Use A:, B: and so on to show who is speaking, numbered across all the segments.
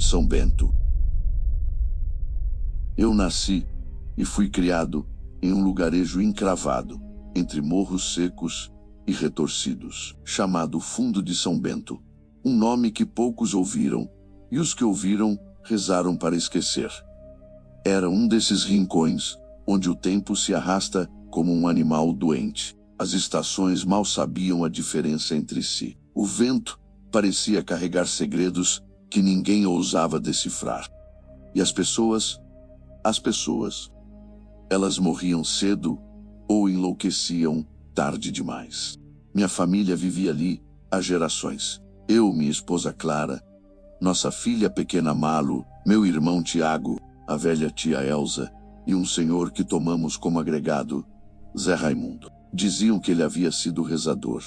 A: São Bento. Eu nasci e fui criado em um lugarejo encravado, entre morros secos e retorcidos, chamado Fundo de São Bento, um nome que poucos ouviram, e os que ouviram rezaram para esquecer. Era um desses rincões, onde o tempo se arrasta como um animal doente. As estações mal sabiam a diferença entre si. O vento parecia carregar segredos que ninguém ousava decifrar. E as pessoas, elas morriam cedo ou enlouqueciam tarde demais. Minha família vivia ali há gerações. Eu, minha esposa Clara, nossa filha pequena Malu, meu irmão Tiago, a velha tia Elza e um senhor que tomamos como agregado, Zé Raimundo. Diziam que ele havia sido rezador,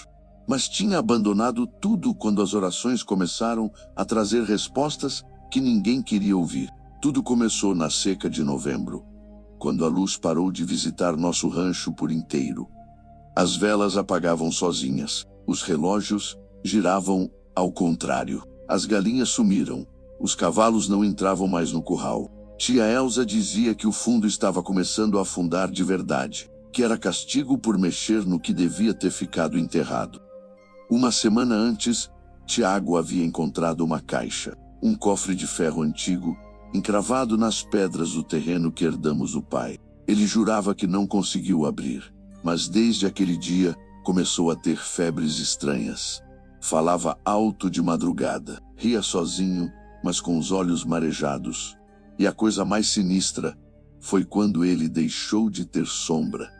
A: mas tinha abandonado tudo quando as orações começaram a trazer respostas que ninguém queria ouvir. Tudo começou na seca de novembro, quando a luz parou de visitar nosso rancho por inteiro. As velas apagavam sozinhas, os relógios giravam ao contrário. As galinhas sumiram, os cavalos não entravam mais no curral. Tia Elza dizia que o fundo estava começando a afundar de verdade, que era castigo por mexer no que devia ter ficado enterrado. Uma semana antes, Tiago havia encontrado uma caixa, um cofre de ferro antigo, encravado nas pedras do terreno que herdamos do pai. Ele jurava que não conseguiu abrir, mas desde aquele dia começou a ter febres estranhas. Falava alto de madrugada, ria sozinho, mas com os olhos marejados. E a coisa mais sinistra foi quando ele deixou de ter sombra.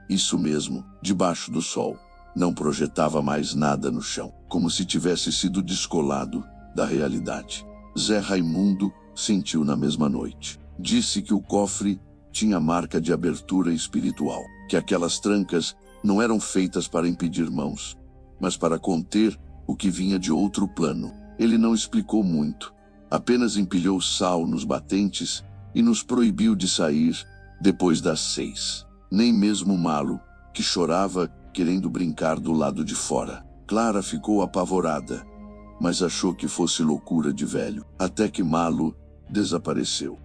A: Isso mesmo, debaixo do sol. Não projetava mais nada no chão, como se tivesse sido descolado da realidade. Zé Raimundo sentiu na mesma noite. Disse que o cofre tinha marca de abertura espiritual, que aquelas trancas não eram feitas para impedir mãos, mas para conter o que vinha de outro plano. Ele não explicou muito, apenas empilhou sal nos batentes e nos proibiu de sair depois das 6. Nem mesmo Malu, que chorava querendo brincar do lado de fora. Clara ficou apavorada, mas achou que fosse loucura de velho, até que Malu desapareceu.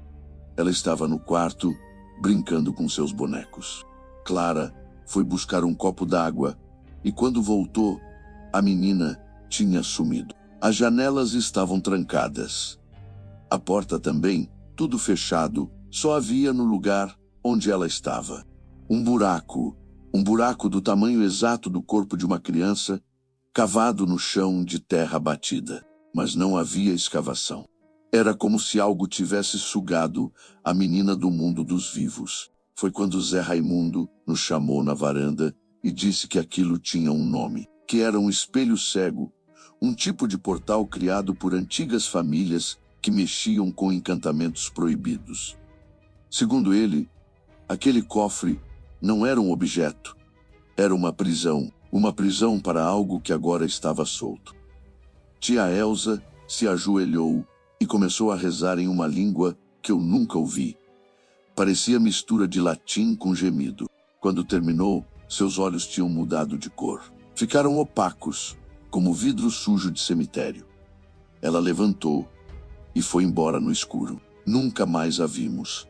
A: Ela estava no quarto, brincando com seus bonecos. Clara foi buscar um copo d'água, e quando voltou, a menina tinha sumido. As janelas estavam trancadas. A porta também, tudo fechado, só havia no lugar onde ela estava um buraco do tamanho exato do corpo de uma criança, cavado no chão de terra batida. Mas não havia escavação. Era como se algo tivesse sugado a menina do mundo dos vivos. Foi quando Zé Raimundo nos chamou na varanda e disse que aquilo tinha um nome, que era um espelho cego, um tipo de portal criado por antigas famílias que mexiam com encantamentos proibidos. Segundo ele, aquele cofre não era um objeto, era uma prisão para algo que agora estava solto. Tia Elza se ajoelhou e começou a rezar em uma língua que eu nunca ouvi. Parecia mistura de latim com gemido. Quando terminou, seus olhos tinham mudado de cor. Ficaram opacos, como vidro sujo de cemitério. Ela levantou e foi embora no escuro. Nunca mais a vimos.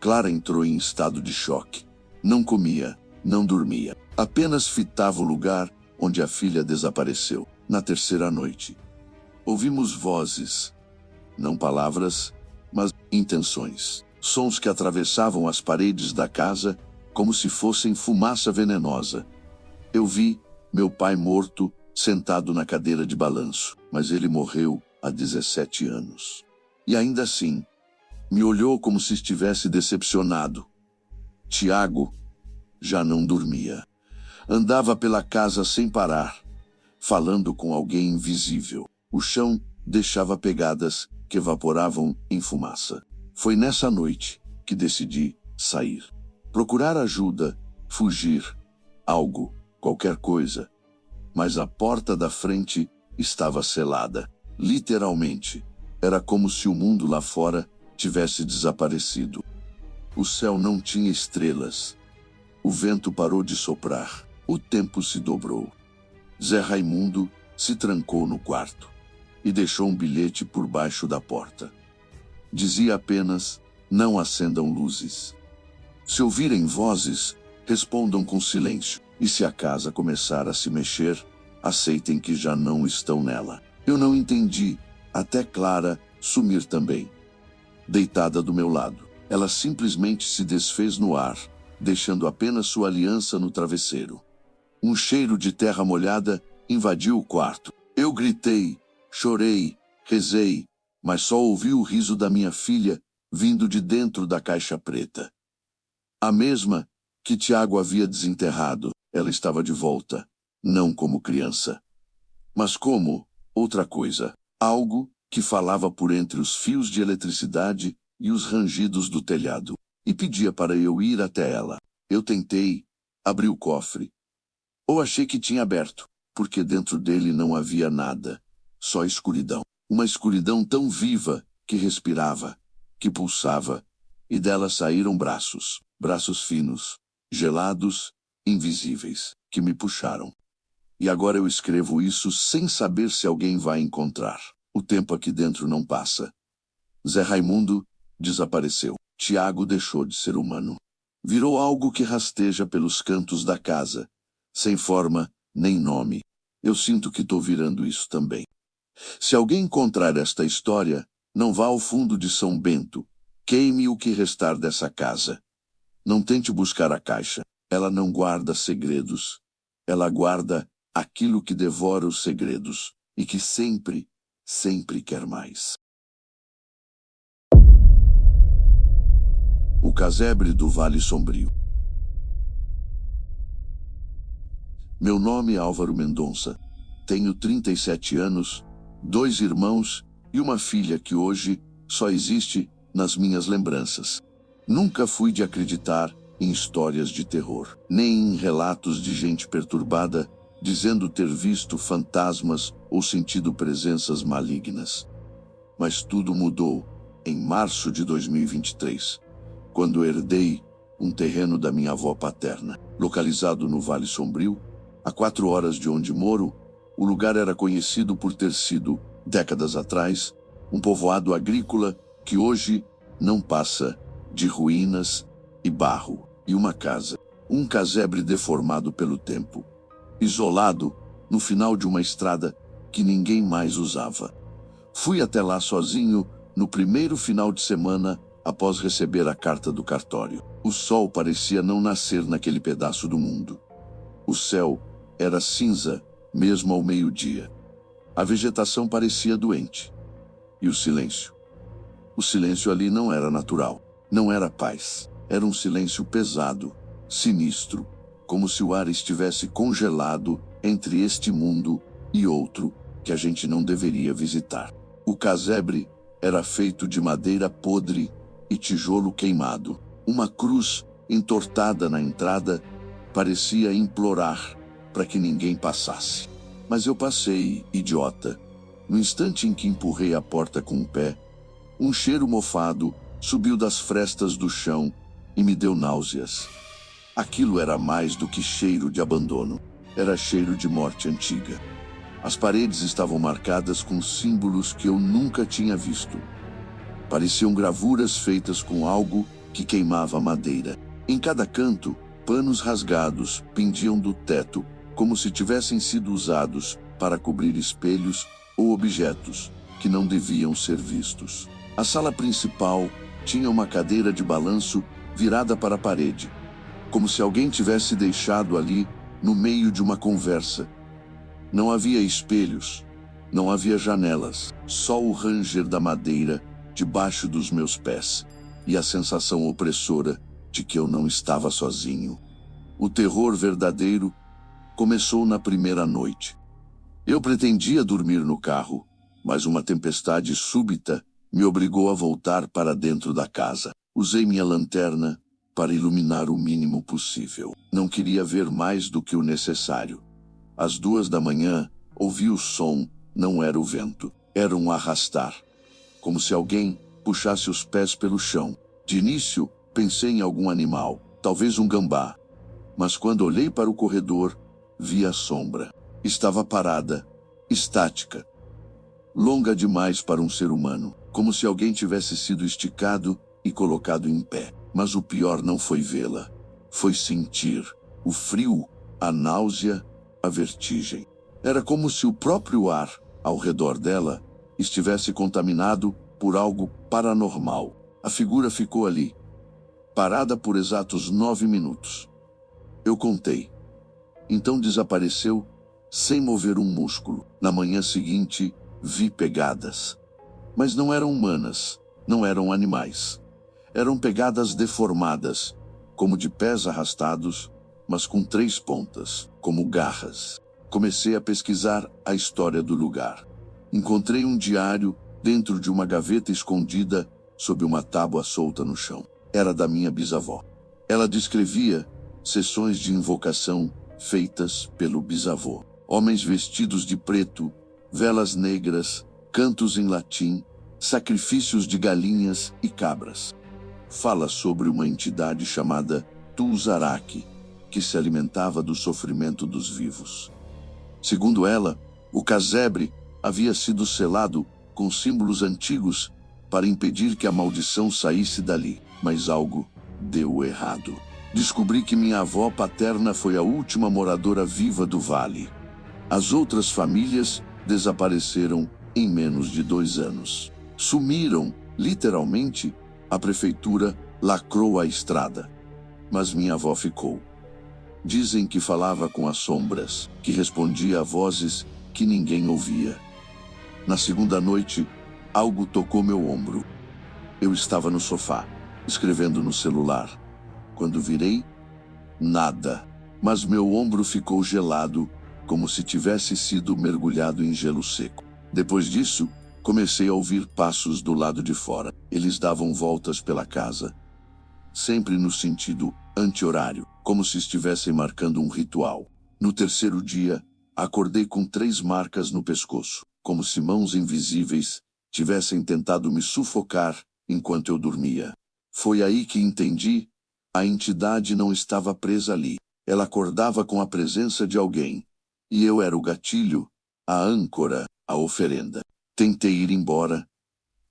A: Clara entrou em estado de choque. Não comia, não dormia. Apenas fitava o lugar onde a filha desapareceu. Na terceira noite, ouvimos vozes, não palavras, mas intenções. Sons que atravessavam as paredes da casa como se fossem fumaça venenosa. Eu vi meu pai morto, sentado na cadeira de balanço, mas ele morreu há 17 anos. E ainda assim, me olhou como se estivesse decepcionado. Tiago já não dormia. Andava pela casa sem parar, falando com alguém invisível. O chão deixava pegadas que evaporavam em fumaça. Foi nessa noite que decidi sair. Procurar ajuda, fugir, algo, qualquer coisa. Mas a porta da frente estava selada. Literalmente, era como se o mundo lá fora tivesse desaparecido. O céu não tinha estrelas. O vento parou de soprar. O tempo se dobrou. Zé Raimundo se trancou no quarto e deixou um bilhete por baixo da porta. Dizia apenas: não acendam luzes. Se ouvirem vozes, respondam com silêncio. E se a casa começar a se mexer, aceitem que já não estão nela. Eu não entendi, até Clara sumir também. Deitada do meu lado, ela simplesmente se desfez no ar, deixando apenas sua aliança no travesseiro. Um cheiro de terra molhada invadiu o quarto. Eu gritei, chorei, rezei, mas só ouvi o riso da minha filha vindo de dentro da caixa preta. A mesma que Tiago havia desenterrado. Ela estava de volta, não como criança, mas como outra coisa. Algo que falava por entre os fios de eletricidade e os rangidos do telhado, e pedia para eu ir até ela. Eu tentei, abri o cofre. Ou achei que tinha aberto, porque dentro dele não havia nada, só escuridão. Uma escuridão tão viva que respirava, que pulsava, e dela saíram braços, braços finos, gelados, invisíveis, que me puxaram. E agora eu escrevo isso sem saber se alguém vai encontrar. O tempo aqui dentro não passa. Zé Raimundo desapareceu. Tiago deixou de ser humano. Virou algo que rasteja pelos cantos da casa, sem forma nem nome. Eu sinto que estou virando isso também. Se alguém encontrar esta história, não vá ao fundo de São Bento. Queime o que restar dessa casa. Não tente buscar a caixa. Ela não guarda segredos. Ela guarda aquilo que devora os segredos e que sempre, sempre quer mais. O casebre do Vale Sombrio. Meu nome é Álvaro Mendonça. Tenho 37 anos, 2 irmãos e uma filha que hoje só existe nas minhas lembranças. Nunca fui de acreditar em histórias de terror, nem em relatos de gente perturbada dizendo ter visto fantasmas ou sentido presenças malignas. Mas tudo mudou em março de 2023, quando herdei um terreno da minha avó paterna. Localizado no Vale Sombrio, a 4 horas de onde moro, o lugar era conhecido por ter sido, décadas atrás, um povoado agrícola que hoje não passa de ruínas e barro, e uma casa, um casebre deformado pelo tempo, isolado no final de uma estrada que ninguém mais usava. Fui até lá sozinho no primeiro final de semana após receber a carta do cartório. O sol parecia não nascer naquele pedaço do mundo. O céu era cinza mesmo ao meio-dia. A vegetação parecia doente. E o silêncio? O silêncio ali não era natural. Não era paz. Era um silêncio pesado, sinistro, como se o ar estivesse congelado entre este mundo e outro que a gente não deveria visitar. O casebre era feito de madeira podre e tijolo queimado. Uma cruz entortada na entrada parecia implorar para que ninguém passasse. Mas eu passei, idiota. No instante em que empurrei a porta com o pé, um cheiro mofado subiu das frestas do chão e me deu náuseas. Aquilo era mais do que cheiro de abandono. Era cheiro de morte antiga. As paredes estavam marcadas com símbolos que eu nunca tinha visto. Pareciam gravuras feitas com algo que queimava madeira. Em cada canto, panos rasgados pendiam do teto, como se tivessem sido usados para cobrir espelhos ou objetos que não deviam ser vistos. A sala principal tinha uma cadeira de balanço virada para a parede, como se alguém tivesse deixado ali no meio de uma conversa. Não havia espelhos, não havia janelas, só o ranger da madeira debaixo dos meus pés e a sensação opressora de que eu não estava sozinho. O terror verdadeiro começou na primeira noite. Eu pretendia dormir no carro, mas uma tempestade súbita me obrigou a voltar para dentro da casa. Usei minha lanterna para iluminar o mínimo possível. Não queria ver mais do que o necessário. Às 2 da manhã, ouvi o som, não era o vento, era um arrastar, como se alguém puxasse os pés pelo chão. De início, pensei em algum animal, talvez um gambá. Mas quando olhei para o corredor, vi a sombra. Estava parada, estática, longa demais para um ser humano, como se alguém tivesse sido esticado e colocado em pé. Mas o pior não foi vê-la, foi sentir o frio, a náusea, a vertigem. Era como se o próprio ar ao redor dela estivesse contaminado por algo paranormal. A figura ficou ali, parada por exatos 9 minutos. Eu contei. Então desapareceu, sem mover um músculo. Na manhã seguinte, vi pegadas. Mas não eram humanas, não eram animais. Eram pegadas deformadas, como de pés arrastados, mas com 3 pontas, como garras. Comecei a pesquisar a história do lugar. Encontrei um diário dentro de uma gaveta escondida sob uma tábua solta no chão. Era da minha bisavó. Ela descrevia sessões de invocação feitas pelo bisavô. Homens vestidos de preto, velas negras, cantos em latim, sacrifícios de galinhas e cabras. Fala sobre uma entidade chamada Tulzarak, que se alimentava do sofrimento dos vivos. Segundo ela, o casebre havia sido selado com símbolos antigos para impedir que a maldição saísse dali, mas algo deu errado. Descobri que minha avó paterna foi a última moradora viva do vale. As outras famílias desapareceram em menos de 2 anos. Sumiram, literalmente. A prefeitura lacrou a estrada. Mas minha avó ficou. Dizem que falava com as sombras, que respondia a vozes que ninguém ouvia. Na segunda noite, algo tocou meu ombro. Eu estava no sofá, escrevendo no celular. Quando virei, nada. Mas meu ombro ficou gelado, como se tivesse sido mergulhado em gelo seco. Depois disso, comecei a ouvir passos do lado de fora. Eles davam voltas pela casa, sempre no sentido anti-horário, como se estivessem marcando um ritual. No terceiro dia, acordei com 3 marcas no pescoço, como se mãos invisíveis tivessem tentado me sufocar enquanto eu dormia. Foi aí que entendi, a entidade não estava presa ali. Ela acordava com a presença de alguém. E eu era o gatilho, a âncora, a oferenda. Tentei ir embora.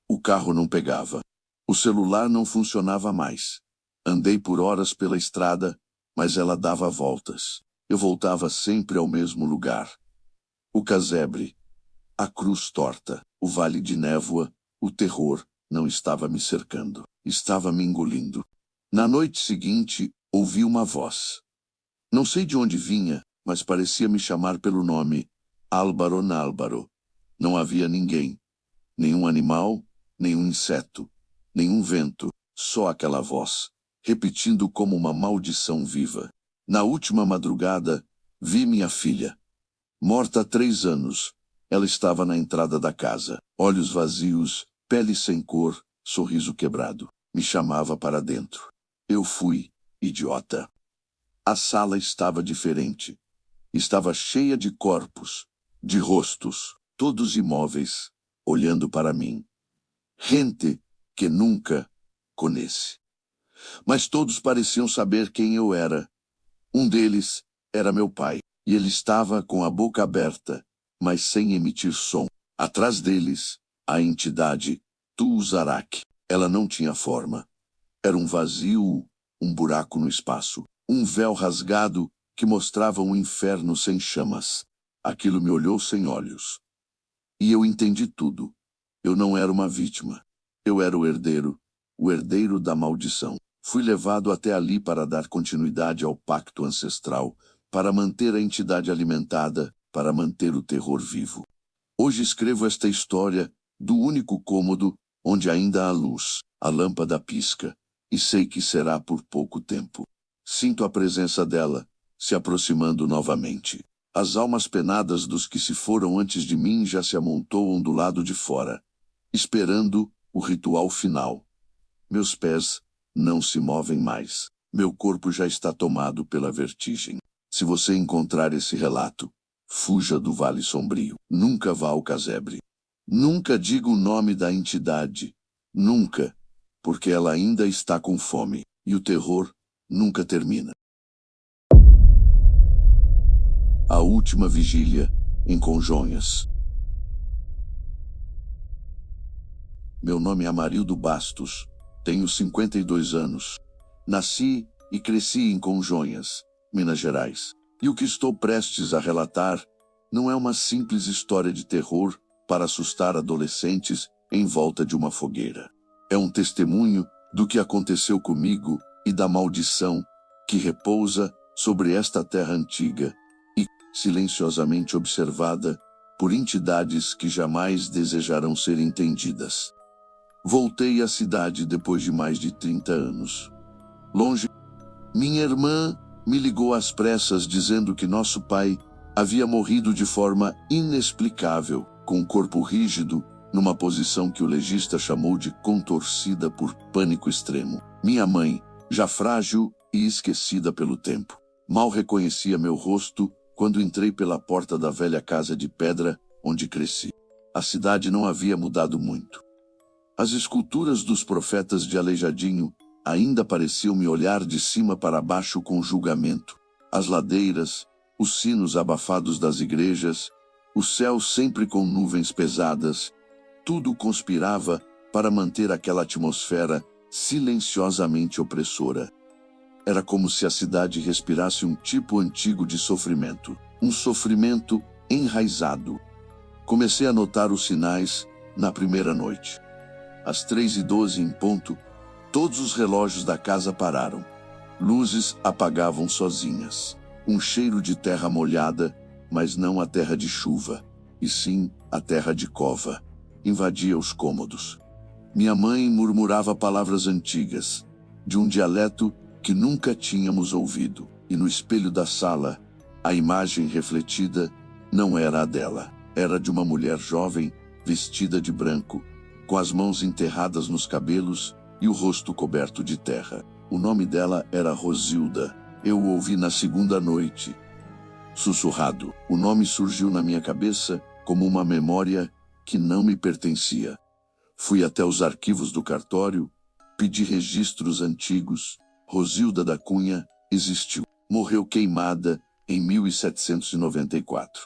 A: O carro não pegava. O celular não funcionava mais. Andei por horas pela estrada, mas ela dava voltas. Eu voltava sempre ao mesmo lugar. O casebre, a cruz torta, o vale de névoa, o terror não estava me cercando. Estava me engolindo. Na noite seguinte, ouvi uma voz. Não sei de onde vinha, mas parecia me chamar pelo nome, Álvaro Nálvaro. Não havia ninguém, nenhum animal, nenhum inseto, nenhum vento, só aquela voz, repetindo como uma maldição viva. Na última madrugada, vi minha filha. Morta há 3 anos, ela estava na entrada da casa, olhos vazios, pele sem cor, sorriso quebrado. Me chamava para dentro. Eu fui, idiota. A sala estava diferente. Estava cheia de corpos, de rostos, todos imóveis, olhando para mim. Gente que nunca conheci. Mas todos pareciam saber quem eu era. Um deles era meu pai, e ele estava com a boca aberta, mas sem emitir som. Atrás deles, a entidade Tulzarak. Ela não tinha forma. Era um vazio, um buraco no espaço, um véu rasgado que mostrava um inferno sem chamas. Aquilo me olhou sem olhos. E eu entendi tudo. Eu não era uma vítima. Eu era o herdeiro da maldição. Fui levado até ali para dar continuidade ao pacto ancestral, para manter a entidade alimentada, para manter o terror vivo. Hoje escrevo esta história do único cômodo onde ainda há luz. A lâmpada pisca, e sei que será por pouco tempo. Sinto a presença dela, se aproximando novamente. As almas penadas dos que se foram antes de mim já se amontoam do lado de fora, esperando o ritual final. Meus pés não se movem mais. Meu corpo já está tomado pela vertigem. Se você encontrar esse relato, fuja do Vale Sombrio. Nunca vá ao casebre. Nunca diga o nome da entidade. Nunca, porque ela ainda está com fome, e o terror nunca termina. A última vigília, em Congonhas. Meu nome é Amarildo Bastos. Tenho 52 anos. Nasci e cresci em Congonhas, Minas Gerais. E o que estou prestes a relatar não é uma simples história de terror para assustar adolescentes em volta de uma fogueira. É um testemunho do que aconteceu comigo e da maldição que repousa sobre esta terra antiga e silenciosamente observada por entidades que jamais desejarão ser entendidas. Voltei à cidade depois de mais de 30 anos. Longe, minha irmã me ligou às pressas dizendo que nosso pai havia morrido de forma inexplicável, com o corpo rígido, numa posição que o legista chamou de contorcida por pânico extremo. Minha mãe, já frágil e esquecida pelo tempo, mal reconhecia meu rosto quando entrei pela porta da velha casa de pedra onde cresci. A cidade não havia mudado muito. As esculturas dos profetas de Aleijadinho ainda pareciam me olhar de cima para baixo com julgamento. As ladeiras, os sinos abafados das igrejas, o céu sempre com nuvens pesadas, tudo conspirava para manter aquela atmosfera silenciosamente opressora. Era como se a cidade respirasse um tipo antigo de sofrimento, um sofrimento enraizado. Comecei a notar os sinais na primeira noite. Às 3h12 em ponto, todos os relógios da casa pararam. Luzes apagavam sozinhas. Um cheiro de terra molhada, mas não a terra de chuva, e sim a terra de cova, invadia os cômodos. Minha mãe murmurava palavras antigas, de um dialeto que nunca tínhamos ouvido, e no espelho da sala, a imagem refletida não era a dela, era de uma mulher jovem, vestida de branco, com as mãos enterradas nos cabelos e o rosto coberto de terra. O nome dela era Rosilda. Eu o ouvi na segunda noite. Sussurrado, o nome surgiu na minha cabeça como uma memória que não me pertencia. Fui até os arquivos do cartório, pedi registros antigos. Rosilda da Cunha existiu. Morreu queimada em 1794.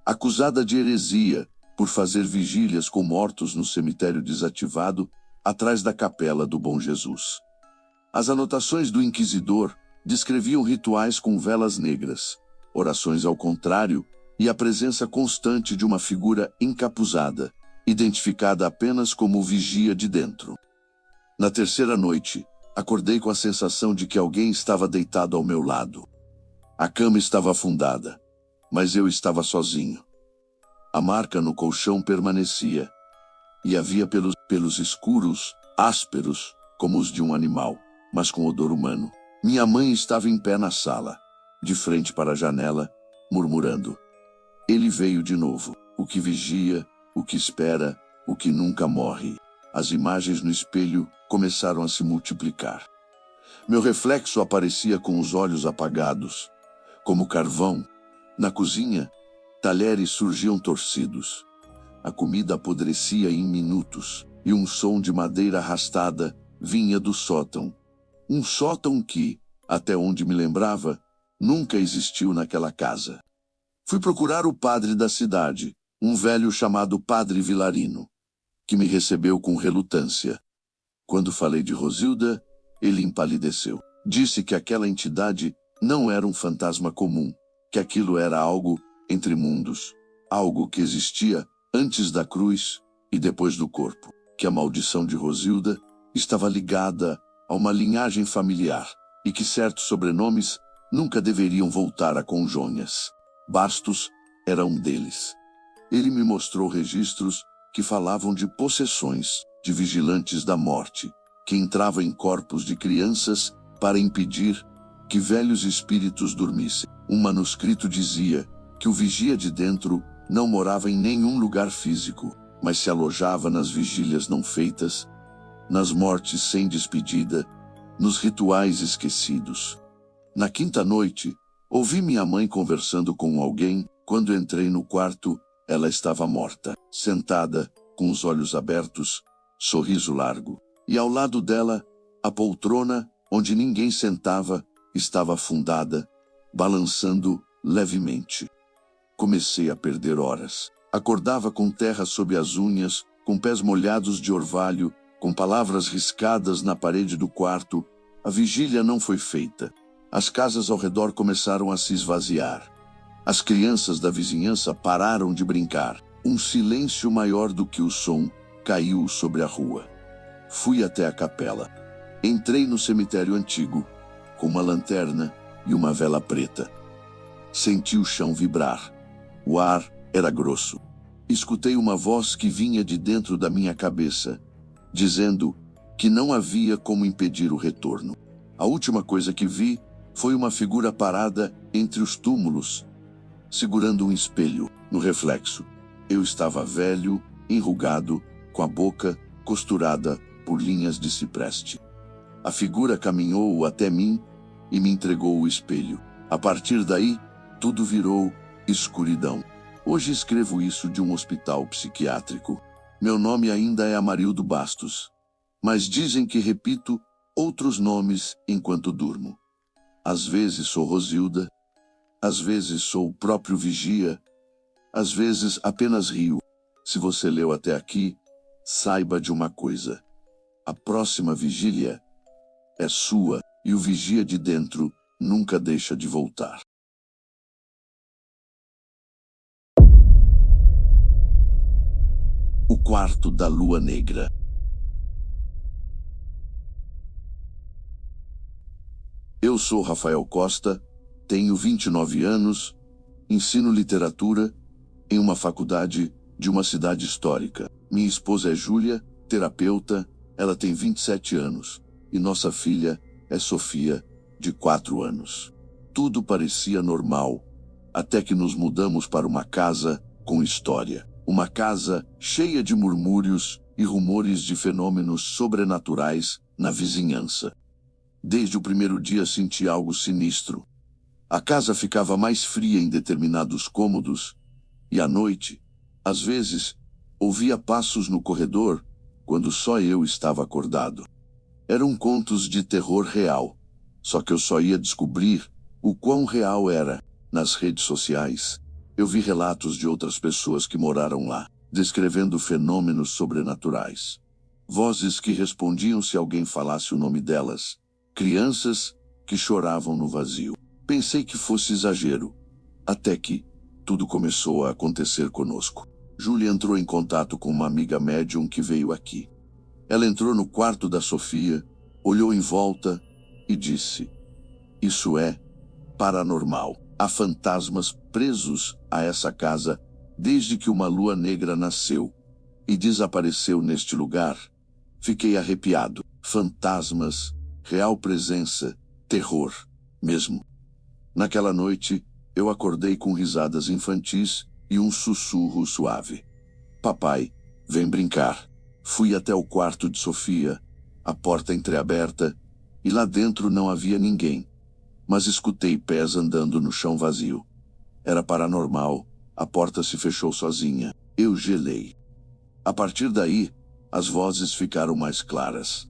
A: Acusada de heresia por fazer vigílias com mortos no cemitério desativado atrás da capela do Bom Jesus. As anotações do inquisidor descreviam rituais com velas negras, orações ao contrário e a presença constante de uma figura encapuzada, identificada apenas como vigia de dentro. Na terceira noite, acordei com a sensação de que alguém estava deitado ao meu lado. A cama estava afundada, mas eu estava sozinho. A marca no colchão permanecia, e havia pelos escuros, ásperos, como os de um animal, mas com odor humano. Minha mãe estava em pé na sala, de frente para a janela, murmurando. Ele veio de novo, o que vigia, o que espera, o que nunca morre. As imagens no espelho começaram a se multiplicar. Meu reflexo aparecia com os olhos apagados, como carvão. Na cozinha, talheres surgiam torcidos. A comida apodrecia em minutos, e um som de madeira arrastada vinha do sótão. Um sótão que, até onde me lembrava, nunca existiu naquela casa. Fui procurar o padre da cidade, um velho chamado Padre Vilarino, que me recebeu com relutância. Quando falei de Rosilda, ele empalideceu. Disse que aquela entidade não era um fantasma comum, que aquilo era algo entre mundos, algo que existia antes da cruz e depois do corpo, que a maldição de Rosilda estava ligada a uma linhagem familiar e que certos sobrenomes nunca deveriam voltar a Congonhas. Bastos era um deles. Ele me mostrou registros que falavam de possessões, de vigilantes da morte, que entravam em corpos de crianças para impedir que velhos espíritos dormissem. Um manuscrito dizia que o vigia de dentro não morava em nenhum lugar físico, mas se alojava nas vigílias não feitas, nas mortes sem despedida, nos rituais esquecidos. Na quinta noite, ouvi minha mãe conversando com alguém. Quando entrei no quarto, ela estava morta, sentada, com os olhos abertos, sorriso largo. E ao lado dela, a poltrona, onde ninguém sentava, estava afundada, balançando levemente. Comecei a perder horas. Acordava com terra sob as unhas, com pés molhados de orvalho, com palavras riscadas na parede do quarto. A vigília não foi feita. As casas ao redor começaram a se esvaziar. As crianças da vizinhança pararam de brincar. Um silêncio maior do que o som caiu sobre a rua. Fui até a capela. Entrei no cemitério antigo, com uma lanterna e uma vela preta. Senti o chão vibrar. O ar era grosso. Escutei uma voz que vinha de dentro da minha cabeça, dizendo que não havia como impedir o retorno. A última coisa que vi foi uma figura parada entre os túmulos, segurando um espelho. No reflexo, eu estava velho, enrugado, com a boca costurada por linhas de cipreste. A figura caminhou até mim e me entregou o espelho. A partir daí, tudo virou escuridão. Hoje escrevo isso de um hospital psiquiátrico. Meu nome ainda é Amarildo Bastos, mas dizem que repito outros nomes enquanto durmo. Às vezes sou Rosilda, às vezes sou o próprio Vigia, às vezes apenas rio. Se você leu até aqui, saiba de uma coisa. A próxima vigília é sua e o vigia de dentro nunca deixa de voltar. O quarto da lua negra. Eu sou Rafael Costa, tenho 29 anos, ensino literatura em uma faculdade de uma cidade histórica. Minha esposa é Júlia, terapeuta, ela tem 27 anos, e nossa filha é Sofia, de 4 anos. Tudo parecia normal, até que nos mudamos para uma casa com história. Uma casa cheia de murmúrios e rumores de fenômenos sobrenaturais na vizinhança. Desde o primeiro dia senti algo sinistro. A casa ficava mais fria em determinados cômodos, e à noite, às vezes, ouvia passos no corredor quando só eu estava acordado. Eram contos de terror real, só que eu só ia descobrir o quão real era nas redes sociais. Eu vi relatos de outras pessoas que moraram lá, descrevendo fenômenos sobrenaturais. Vozes que respondiam se alguém falasse o nome delas. Crianças que choravam no vazio. Pensei que fosse exagero, até que tudo começou a acontecer conosco. Júlia entrou em contato com uma amiga médium que veio aqui. Ela entrou no quarto da Sofia, olhou em volta e disse: "Isso é paranormal. Há fantasmas presos a essa casa desde que uma lua negra nasceu e desapareceu neste lugar." Fiquei arrepiado. Fantasmas, real presença, terror, mesmo. Naquela noite, eu acordei com risadas infantis e um sussurro suave. "Papai, vem brincar." Fui até o quarto de Sofia, a porta entreaberta, e lá dentro não havia ninguém. Mas escutei pés andando no chão vazio. Era paranormal, a porta se fechou sozinha. Eu gelei. A partir daí, as vozes ficaram mais claras.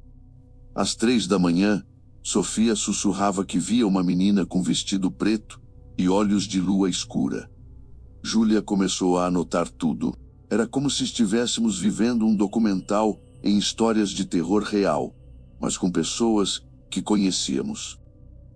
A: Às 3 da manhã, Sofia sussurrava que via uma menina com vestido preto e olhos de lua escura. Júlia começou a anotar tudo. Era como se estivéssemos vivendo um documental em histórias de terror real, mas com pessoas que conhecíamos.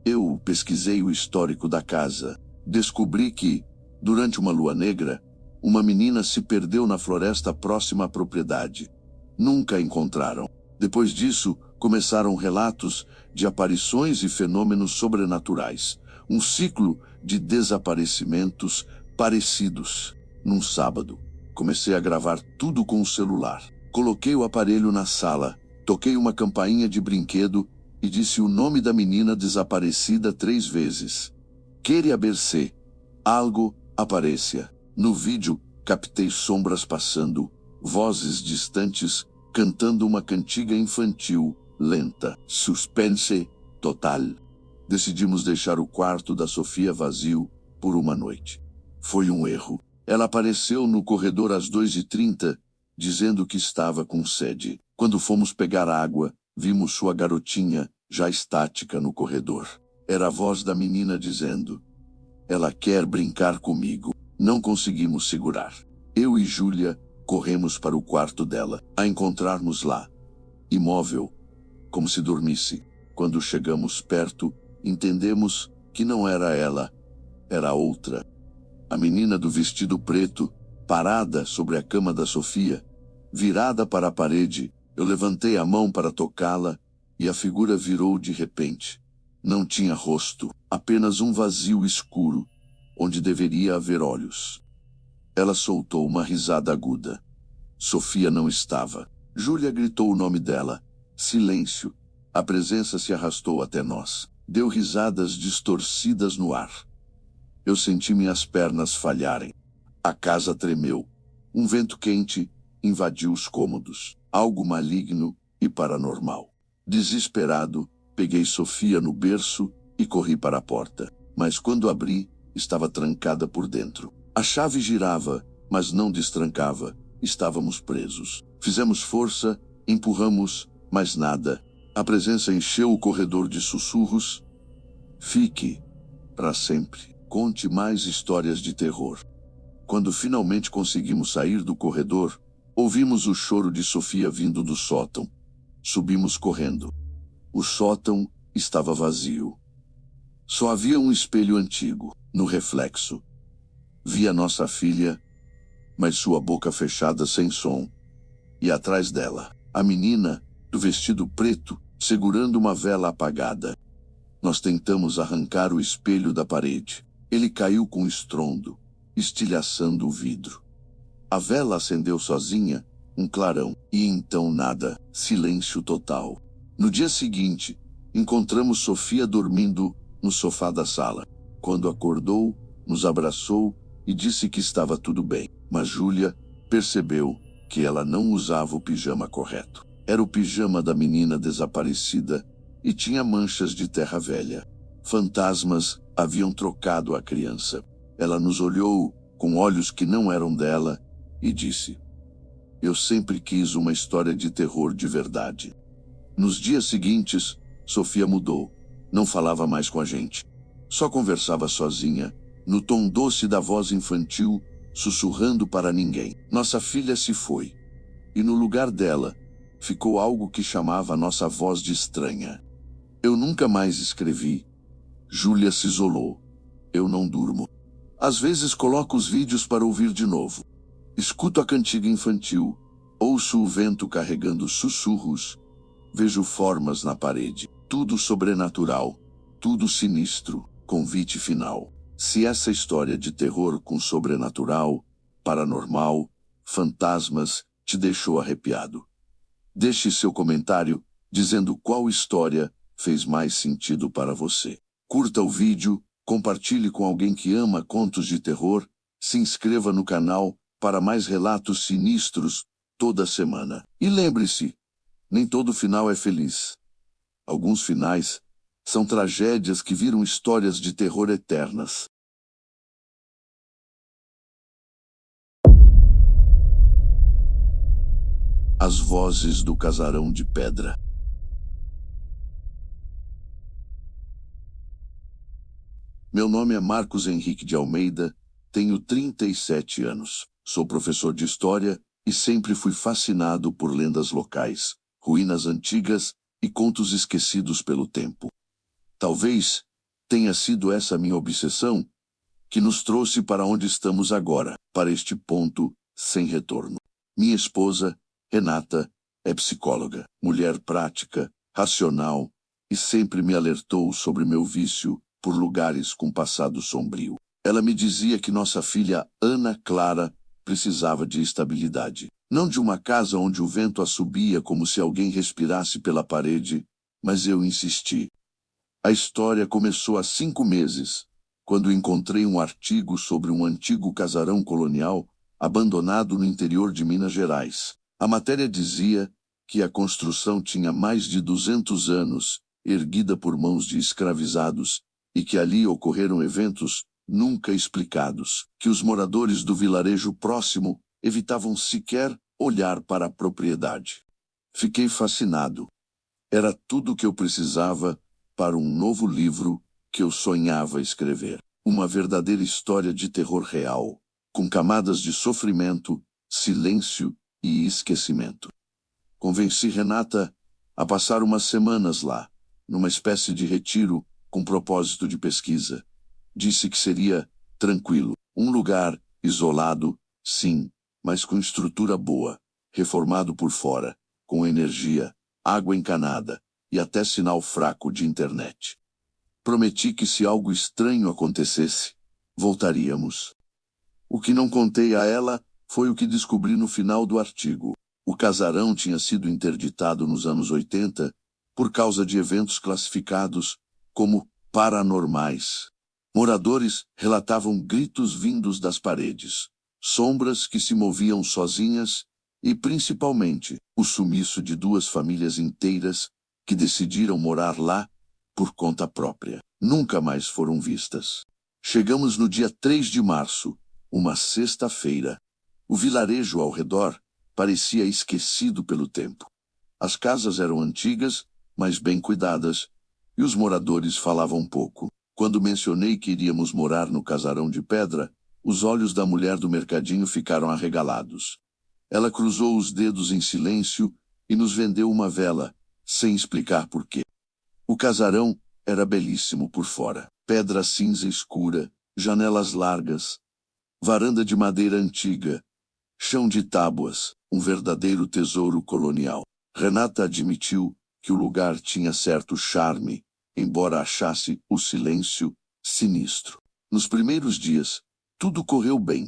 A: Eu pesquisei o histórico da casa. Descobri que, durante uma lua negra, uma menina se perdeu na floresta próxima à propriedade. Nunca a encontraram. Depois disso, começaram relatos de aparições e fenômenos sobrenaturais. Um ciclo de desaparecimentos parecidos. Num sábado, comecei a gravar tudo com o celular. Coloquei o aparelho na sala, toquei uma campainha de brinquedo e disse o nome da menina desaparecida 3 vezes. "Queria verse. Algo aparecia." No vídeo, captei sombras passando, vozes distantes cantando uma cantiga infantil, lenta. Suspense total. Decidimos deixar o quarto da Sofia vazio por uma noite. Foi um erro. Ela apareceu no corredor às 2h30, dizendo que estava com sede. Quando fomos pegar água, vimos sua garotinha, já estática no corredor. Era a voz da menina dizendo: "Ela quer brincar comigo." Não conseguimos segurar. Eu e Júlia Corremos para o quarto dela. A encontrarmos lá, imóvel, como se dormisse. Quando chegamos perto, entendemos que não era ela, era outra. A menina do vestido preto, parada sobre a cama da Sofia, virada para a parede. Eu levantei a mão para tocá-la, e a figura virou de repente. Não tinha rosto, apenas um vazio escuro, onde deveria haver olhos. Ela soltou uma risada aguda. Sofia não estava. Júlia gritou o nome dela. Silêncio. A presença se arrastou até nós. Deu risadas distorcidas no ar. Eu senti minhas pernas falharem. A casa tremeu. Um vento quente invadiu os cômodos. Algo maligno e paranormal. Desesperado, peguei Sofia no berço e corri para a porta. Mas quando abri, estava trancada por dentro. A chave girava, mas não destrancava. Estávamos presos. Fizemos força, empurramos, mas nada. A presença encheu o corredor de sussurros. Fique, para sempre. Conte mais histórias de terror. Quando finalmente conseguimos sair do corredor, ouvimos o choro de Sofia vindo do sótão. Subimos correndo. O sótão estava vazio. Só havia um espelho antigo, no reflexo. Vi a nossa filha, mas sua boca fechada sem som. E atrás dela, a menina, do vestido preto, segurando uma vela apagada. Nós tentamos arrancar o espelho da parede. Ele caiu com estrondo, estilhaçando o vidro. A vela acendeu sozinha, um clarão, e então nada, silêncio total. No dia seguinte, encontramos Sofia dormindo no sofá da sala. Quando acordou, nos abraçou e disse que estava tudo bem. Mas Júlia percebeu que ela não usava o pijama correto. Era o pijama da menina desaparecida e tinha manchas de terra velha. Fantasmas haviam trocado a criança. Ela nos olhou com olhos que não eram dela e disse: "Eu sempre quis uma história de terror de verdade." Nos dias seguintes, Sofia mudou. Não falava mais com a gente. Só conversava sozinha, no tom doce da voz infantil, sussurrando para ninguém. Nossa filha se foi. E no lugar dela, ficou algo que chamava a nossa voz de estranha. Eu nunca mais escrevi. Júlia se isolou. Eu não durmo. Às vezes coloco os vídeos para ouvir de novo. Escuto a cantiga infantil. Ouço o vento carregando sussurros. Vejo formas na parede. Tudo sobrenatural. Tudo sinistro. Convite final. Se essa história de terror com sobrenatural, paranormal, fantasmas, te deixou arrepiado, deixe seu comentário dizendo qual história fez mais sentido para você. Curta o vídeo, compartilhe com alguém que ama contos de terror, se inscreva no canal para mais relatos sinistros toda semana. E lembre-se, nem todo final é feliz. Alguns finais são tragédias que viram histórias de terror eternas. As vozes do casarão de pedra. Meu nome é Marcos Henrique de Almeida, tenho 37 anos. Sou professor de história e sempre fui fascinado por lendas locais, ruínas antigas e contos esquecidos pelo tempo. Talvez tenha sido essa minha obsessão que nos trouxe para onde estamos agora, para este ponto sem retorno. Minha esposa, Renata, é psicóloga, mulher prática, racional e sempre me alertou sobre meu vício por lugares com passado sombrio. Ela me dizia que nossa filha Ana Clara precisava de estabilidade. Não de uma casa onde o vento assobia como se alguém respirasse pela parede, mas eu insisti. A história começou há 5 meses, quando encontrei um artigo sobre um antigo casarão colonial abandonado no interior de Minas Gerais. A matéria dizia que a construção tinha mais de 200 anos, erguida por mãos de escravizados, e que ali ocorreram eventos nunca explicados, que os moradores do vilarejo próximo evitavam sequer olhar para a propriedade. Fiquei fascinado. Era tudo o que eu precisava para um novo livro que eu sonhava escrever. Uma verdadeira história de terror real, com camadas de sofrimento, silêncio e esquecimento. Convenci Renata a passar umas semanas lá, numa espécie de retiro com propósito de pesquisa. Disse que seria tranquilo, um lugar isolado, sim, mas com estrutura boa, reformado por fora, com energia, água encanada e até sinal fraco de internet. Prometi que se algo estranho acontecesse, voltaríamos. O que não contei a ela foi o que descobri no final do artigo. O casarão tinha sido interditado nos anos 80 por causa de eventos classificados como paranormais. Moradores relatavam gritos vindos das paredes, sombras que se moviam sozinhas e, principalmente, o sumiço de duas famílias inteiras que decidiram morar lá por conta própria. Nunca mais foram vistas. Chegamos no dia 3 de março, uma sexta-feira. O vilarejo ao redor parecia esquecido pelo tempo. As casas eram antigas, mas bem cuidadas, e os moradores falavam pouco. Quando mencionei que iríamos morar no casarão de pedra, os olhos da mulher do mercadinho ficaram arregalados. Ela cruzou os dedos em silêncio e nos vendeu uma vela, sem explicar por quê. O casarão era belíssimo por fora. Pedra cinza escura, janelas largas, varanda de madeira antiga, chão de tábuas, um verdadeiro tesouro colonial. Renata admitiu que o lugar tinha certo charme, embora achasse o silêncio sinistro. Nos primeiros dias, tudo correu bem.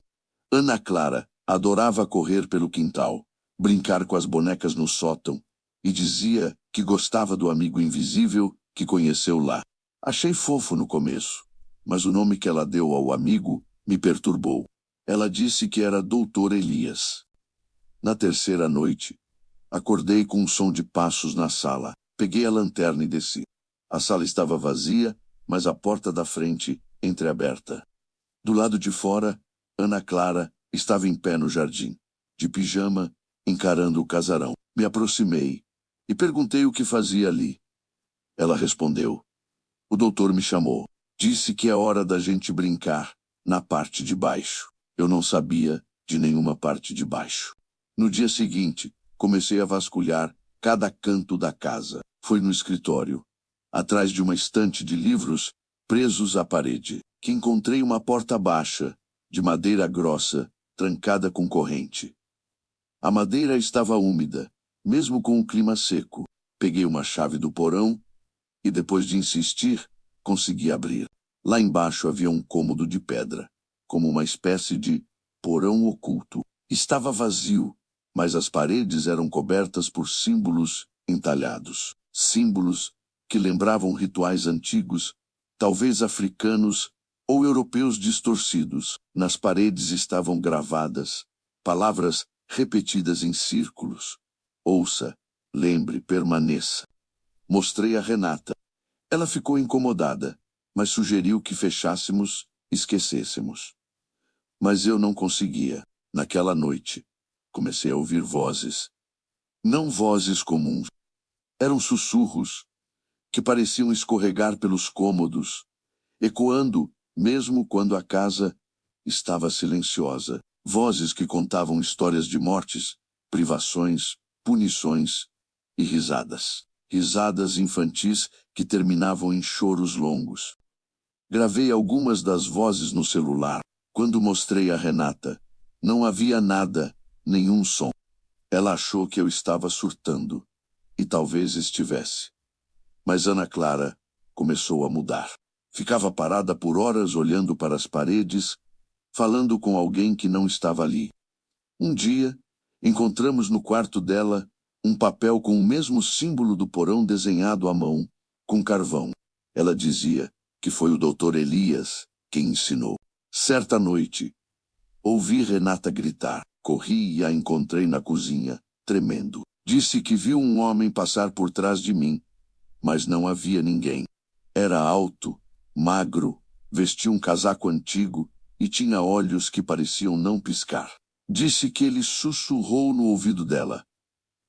A: Ana Clara adorava correr pelo quintal, brincar com as bonecas no sótão, e dizia que gostava do amigo invisível que conheceu lá. Achei fofo no começo, mas o nome que ela deu ao amigo me perturbou. Ela disse que era Doutor Elias. Na terceira noite, acordei com um som de passos na sala. Peguei a lanterna e desci. A sala estava vazia, mas a porta da frente entreaberta. Do lado de fora, Ana Clara estava em pé no jardim, de pijama, encarando o casarão. Me aproximei e perguntei o que fazia ali. Ela respondeu. O doutor me chamou. Disse que é hora da gente brincar na parte de baixo. Eu não sabia de nenhuma parte de baixo. No dia seguinte, comecei a vasculhar cada canto da casa. Foi no escritório, atrás de uma estante de livros presos à parede, que encontrei uma porta baixa, de madeira grossa, trancada com corrente. A madeira estava úmida, mesmo com o clima seco. Peguei uma chave do porão e, depois de insistir, consegui abrir. Lá embaixo havia um cômodo de pedra, como uma espécie de porão oculto. Estava vazio, mas as paredes eram cobertas por símbolos entalhados. Símbolos que lembravam rituais antigos, talvez africanos ou europeus distorcidos. Nas paredes estavam gravadas palavras repetidas em círculos. Ouça, lembre, permaneça. Mostrei a Renata. Ela ficou incomodada, mas sugeriu que fechássemos, esquecêssemos. Mas eu não conseguia. Naquela noite, comecei a ouvir vozes. Não vozes comuns. Eram sussurros que pareciam escorregar pelos cômodos, ecoando mesmo quando a casa estava silenciosa. Vozes que contavam histórias de mortes, privações, punições e risadas. Risadas infantis que terminavam em choros longos. Gravei algumas das vozes no celular. Quando mostrei a Renata, não havia nada, nenhum som. Ela achou que eu estava surtando, e talvez estivesse. Mas Ana Clara começou a mudar. Ficava parada por horas olhando para as paredes, falando com alguém que não estava ali. Um dia, encontramos no quarto dela um papel com o mesmo símbolo do porão desenhado à mão, com carvão. Ela dizia que foi o Dr. Elias quem ensinou. Certa noite, ouvi Renata gritar. Corri e a encontrei na cozinha, tremendo. Disse que viu um homem passar por trás de mim, mas não havia ninguém. Era alto, magro, vestia um casaco antigo e tinha olhos que pareciam não piscar. Disse que ele sussurrou no ouvido dela.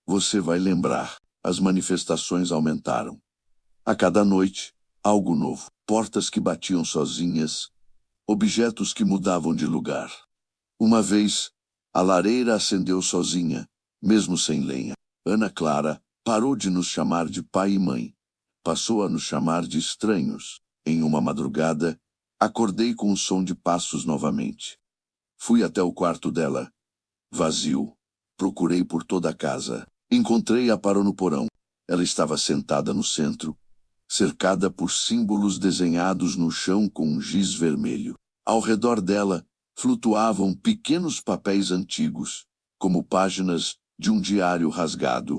A: Você vai lembrar. As manifestações aumentaram. A cada noite, algo novo. Portas que batiam sozinhas, objetos que mudavam de lugar. Uma vez, A lareira acendeu sozinha, mesmo sem lenha. Ana Clara parou de nos chamar de pai e mãe. Passou a nos chamar de estranhos. Em uma madrugada, acordei com o som de passos novamente. Fui até o quarto dela. Vazio. Procurei por toda a casa. Encontrei-a parou no porão. Ela estava sentada no centro, cercada por símbolos desenhados no chão com um giz vermelho. Ao redor dela, flutuavam pequenos papéis antigos, como páginas de um diário rasgado.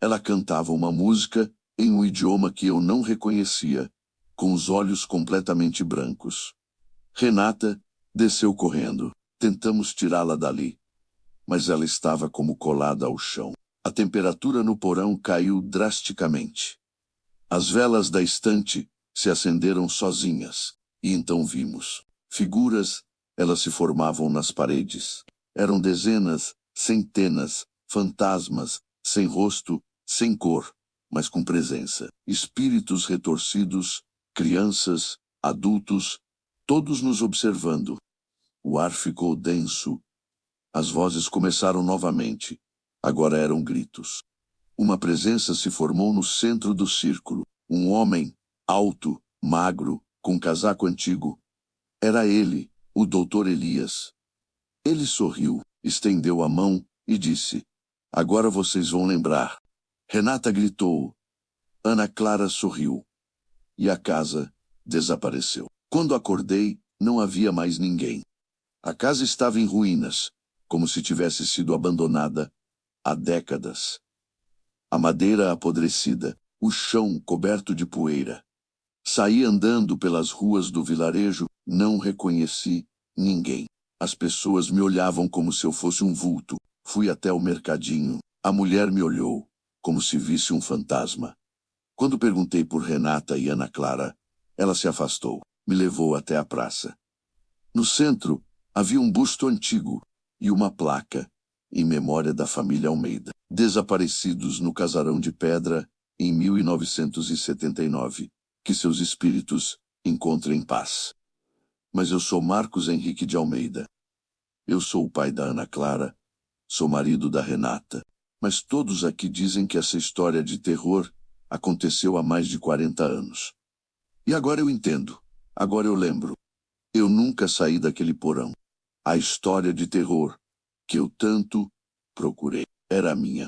A: Ela cantava uma música em um idioma que eu não reconhecia, com os olhos completamente brancos. Renata desceu correndo. Tentamos tirá-la dali, mas ela estava como colada ao chão. A temperatura no porão caiu drasticamente. As velas da estante se acenderam sozinhas, e então vimos figuras. Elas se formavam nas paredes. Eram dezenas, centenas, fantasmas, sem rosto, sem cor, mas com presença. Espíritos retorcidos, crianças, adultos, todos nos observando. O ar ficou denso. As vozes começaram novamente. Agora eram gritos. Uma presença se formou no centro do círculo. Um homem, alto, magro, com casaco antigo. Era ele, o Dr. Elias. Ele sorriu, estendeu a mão e disse: "Agora vocês vão lembrar." Renata gritou. Ana Clara sorriu. E a casa desapareceu. Quando acordei, não havia mais ninguém. A casa estava em ruínas, como se tivesse sido abandonada há décadas. A madeira apodrecida, o chão coberto de poeira. Saí andando pelas ruas do vilarejo, não reconheci ninguém. As pessoas me olhavam como se eu fosse um vulto. Fui até o mercadinho. A mulher me olhou, como se visse um fantasma. Quando perguntei por Renata e Ana Clara, ela se afastou. Me levou até a praça. No centro, havia um busto antigo e uma placa, em memória da família Almeida, desaparecidos no casarão de pedra em 1979. Que seus espíritos encontrem paz. Mas eu sou Marcos Henrique de Almeida. Eu sou o pai da Ana Clara, sou marido da Renata. Mas todos aqui dizem que essa história de terror aconteceu há mais de 40 anos. E agora eu entendo. Agora eu lembro. Eu nunca saí daquele porão. A história de terror que eu tanto procurei era minha.